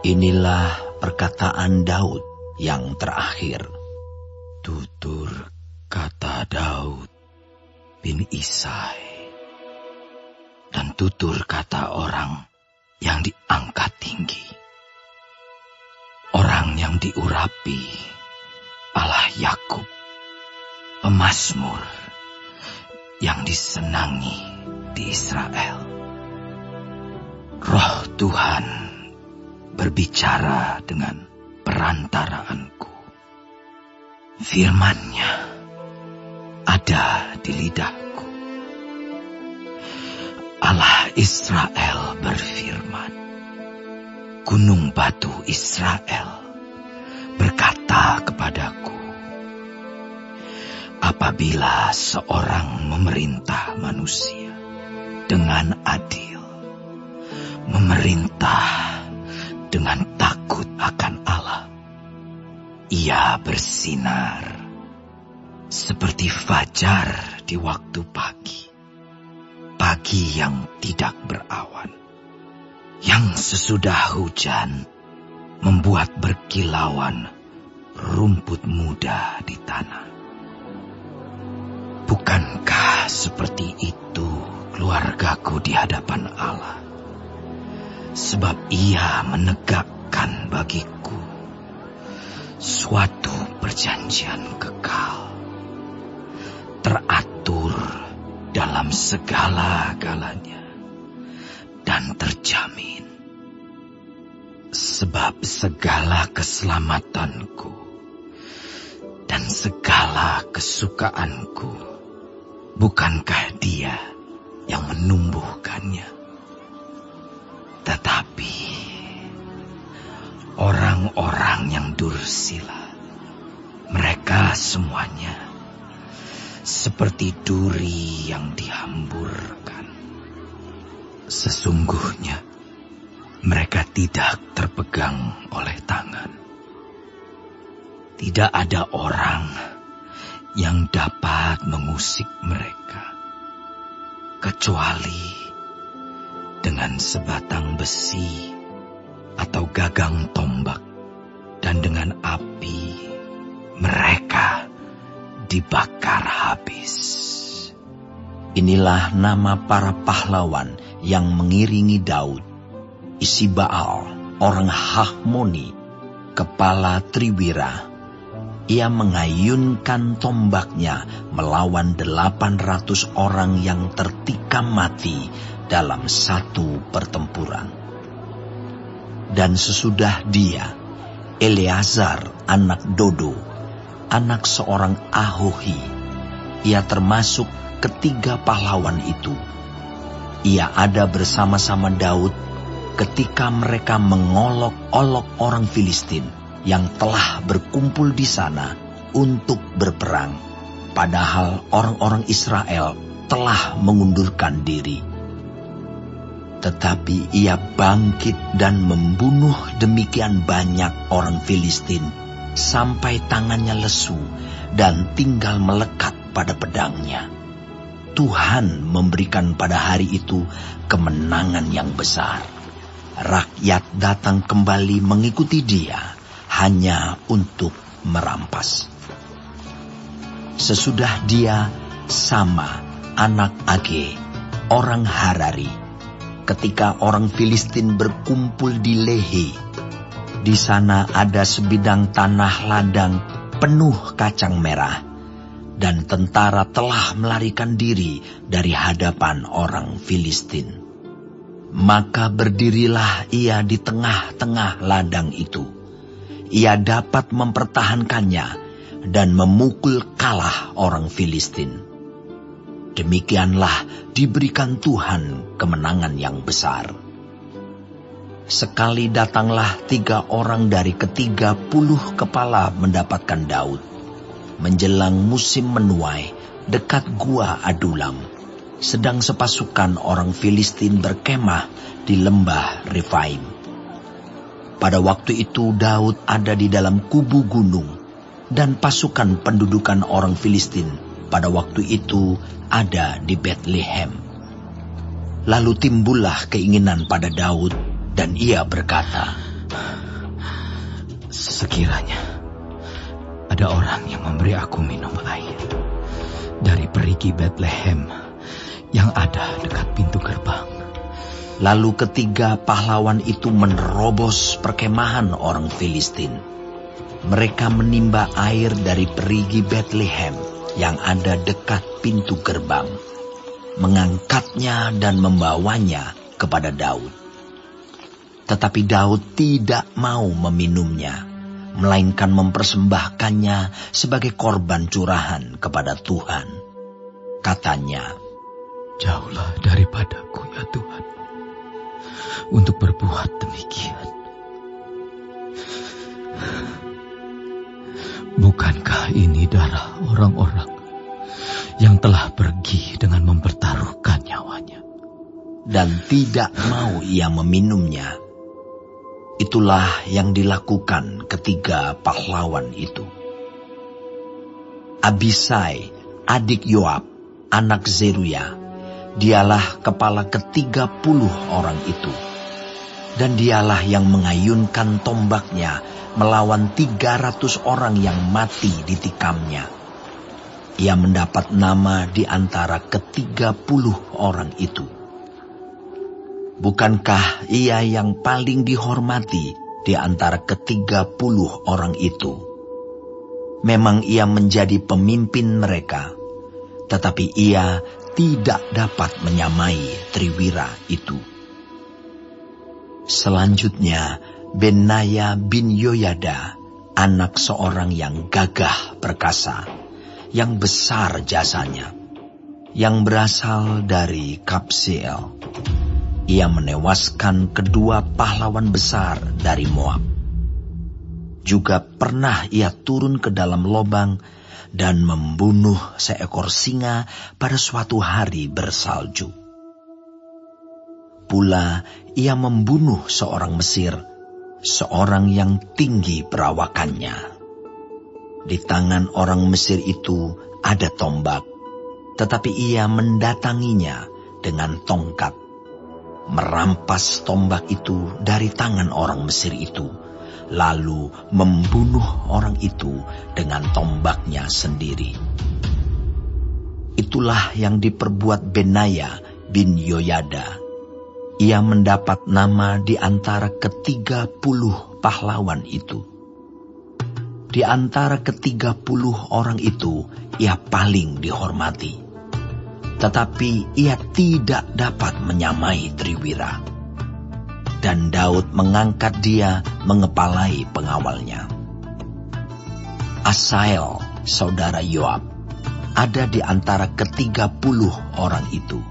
Inilah perkataan Daud yang terakhir. Tutur kata Daud bin Isai, dan tutur kata orang yang diangkat tinggi, orang yang diurapi Allah Yakub, pemazmur yang disenangi di Israel. Roh Tuhan berbicara dengan perantaraanku. Firman-Nya ada di lidahku. Allah Israel berfirman. Gunung batu Israel berkata kepadaku, apabila seorang memerintah manusia dengan adil, memerintah dengan takut akan Allah, ia bersinar seperti fajar di waktu pagi, pagi yang tidak berawan, yang sesudah hujan membuat berkilauan rumput muda di tanah. Bukankah seperti itu keluargaku di hadapan Allah? Sebab ia menegakkan bagiku suatu perjanjian kekal, teratur dalam segala-galanya dan terjamin. Sebab segala keselamatanku dan segala kesukaanku, bukankah Dia yang menumbuhkannya? Tetapi orang-orang yang dursila, mereka semuanya seperti duri yang dihamburkan. Sesungguhnya mereka tidak terpegang oleh tangan. Tidak ada orang yang dapat mengusik mereka, kecuali dengan sebatang besi atau gagang tombak, dan dengan api mereka dibakar habis. Inilah nama para pahlawan yang mengiringi Daud. Isibaal, orang Hahmoni, kepala Triwira. Ia mengayunkan tombaknya melawan 800 orang yang tertikam mati dalam satu pertempuran. Dan sesudah dia, Eleazar anak Dodo, anak seorang Ahohi, ia termasuk ketiga pahlawan itu. Ia ada bersama-sama Daud ketika mereka mengolok-olok orang Filistin yang telah berkumpul di sana untuk berperang, padahal orang-orang Israel telah mengundurkan diri. Tetapi ia bangkit dan membunuh demikian banyak orang Filistin sampai tangannya lesu dan tinggal melekat pada pedangnya. Tuhan memberikan pada hari itu kemenangan yang besar. Rakyat datang kembali mengikuti dia hanya untuk merampas. Sesudah dia, Sama anak Age, orang Harari, ketika orang Filistin berkumpul di Lehi. Di sana ada sebidang tanah ladang penuh kacang merah, dan tentara telah melarikan diri dari hadapan orang Filistin. Maka berdirilah ia di tengah-tengah ladang itu. Ia dapat mempertahankannya dan memukul kalah orang Filistin. Demikianlah diberikan Tuhan kemenangan yang besar. Sekali datanglah 3 orang dari ke-30 kepala mendapatkan Daud, menjelang musim menuai dekat gua Adulam, sedang sepasukan orang Filistin berkemah di lembah Refaim. Pada waktu itu Daud ada di dalam kubu gunung, dan pasukan pendudukan orang Filistin pada waktu itu ada di Betlehem. Lalu timbullah keinginan pada Daud, dan ia berkata, Sekiranya ada orang yang memberi aku minum air dari perigi Bethlehem yang ada dekat pintu gerbang. Lalu ketiga pahlawan itu menerobos perkemahan orang Filistin. Mereka menimba air dari perigi Bethlehem yang ada dekat pintu gerbang, mengangkatnya dan membawanya kepada Daud. Tetapi Daud tidak mau meminumnya, melainkan mempersembahkannya sebagai korban curahan kepada Tuhan. Katanya, "Jauhlah daripadaku ya Tuhan, untuk berbuat demikian. Bukankah ini darah orang-orang yang telah pergi dengan mempertaruhkan nyawanya?" Dan tidak mau ia meminumnya. Itulah yang dilakukan ketiga pahlawan itu. Abisai, adik Yoab, anak Zeruya, dialah kepala ke-30 orang itu. Dan dialah yang mengayunkan tombaknya melawan 300 orang yang mati ditikamnya. Ia mendapat nama di antara ke-30 orang itu. Bukankah ia yang paling dihormati di antara ke-30 orang itu? Memang ia menjadi pemimpin mereka, tetapi ia tidak dapat menyamai Triwira itu. Selanjutnya, Benaya bin Yoyada, anak seorang yang gagah perkasa, yang besar jasanya, yang berasal dari Kabseel. Ia menewaskan kedua pahlawan besar dari Moab. Juga pernah ia turun ke dalam lobang dan membunuh seekor singa pada suatu hari bersalju. Pula ia membunuh seorang Mesir, seorang yang tinggi perawakannya. Di tangan orang Mesir itu ada tombak, tetapi ia mendatanginya dengan tongkat, merampas tombak itu dari tangan orang Mesir itu, lalu membunuh orang itu dengan tombaknya sendiri. Itulah yang diperbuat Benaya bin Yoyada. Ia mendapat nama di antara ke-30 pahlawan itu. Di antara ke-30 orang itu, ia paling dihormati. Tetapi ia tidak dapat menyamai Triwira. Dan Daud mengangkat dia mengepalai pengawalnya. Asael, saudara Yoab, ada di antara ke-30 orang itu.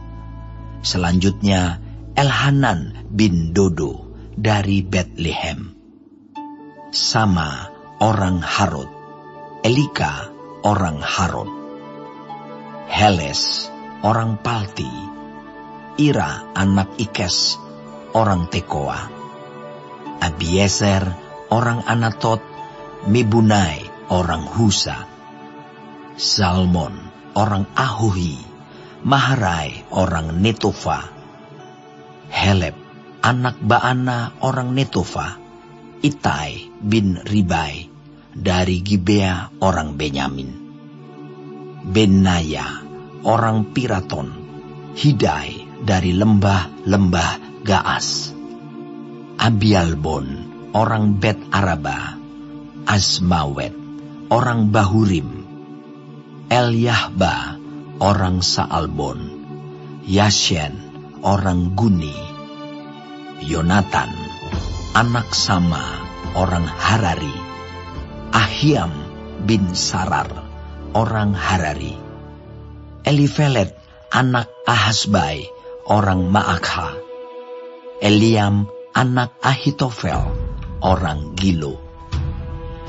Selanjutnya, Elhanan bin Dodo dari Bethlehem. Sama orang Harod. Elika orang Harod. Heles orang Palti. Ira anak Ikes orang Tekoa. Abiezer orang Anatot. Mibunai orang Husa. Salmon orang Ahohi. Maharai orang Netofa. Heleb anak Baana orang Netofa. Itai bin Ribai dari Gibea orang Benyamin. Benaya orang Piraton. Hidai dari lembah-lembah Gaas. Abialbon orang Bet Araba. Asmawet orang Bahurim. Eliahba orang Saalbon. Yashen orang Guni. Yonatan anak Sama orang Harari. Ahiam bin Sarar orang Harari. Elifelet anak Ahasbai orang Maakha. Eliam anak Ahitofel orang Gilo.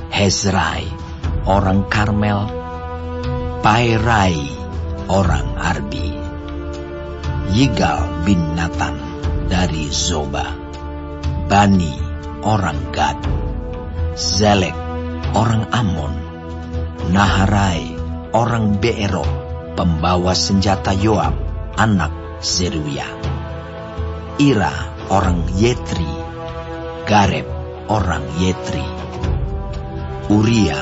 Hezrai orang Karmel. Pairai orang Arbi. Yigal bin Natan dari Zoba. Bani orang Gad. Zelek orang Amon. Naharai orang Beero, pembawa senjata Yoab, anak Zeruya. Ira orang Yetri. Gareb orang Yetri. Uria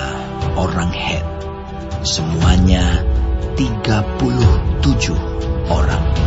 orang Het. Semuanya 37 orang.